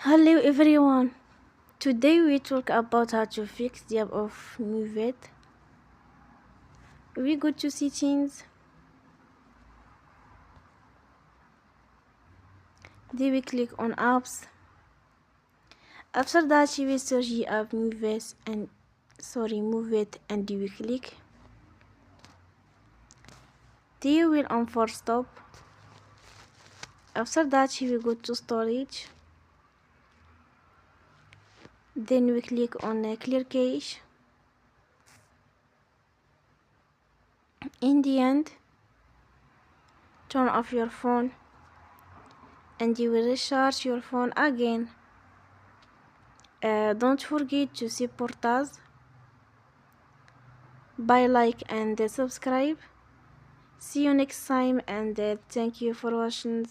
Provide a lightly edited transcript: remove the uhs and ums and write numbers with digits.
Hello everyone. Today we talk about how to fix the app of Moovit. We go to settings. Then we click on apps. After that we will search the app Moovit and we click. Then you will unforce stop. After that we will go to storage. Then we click on clear cache. In the end, turn off your phone and you will recharge your phone again. Don't forget to support us by like and subscribe. See you next time and thank you for watching.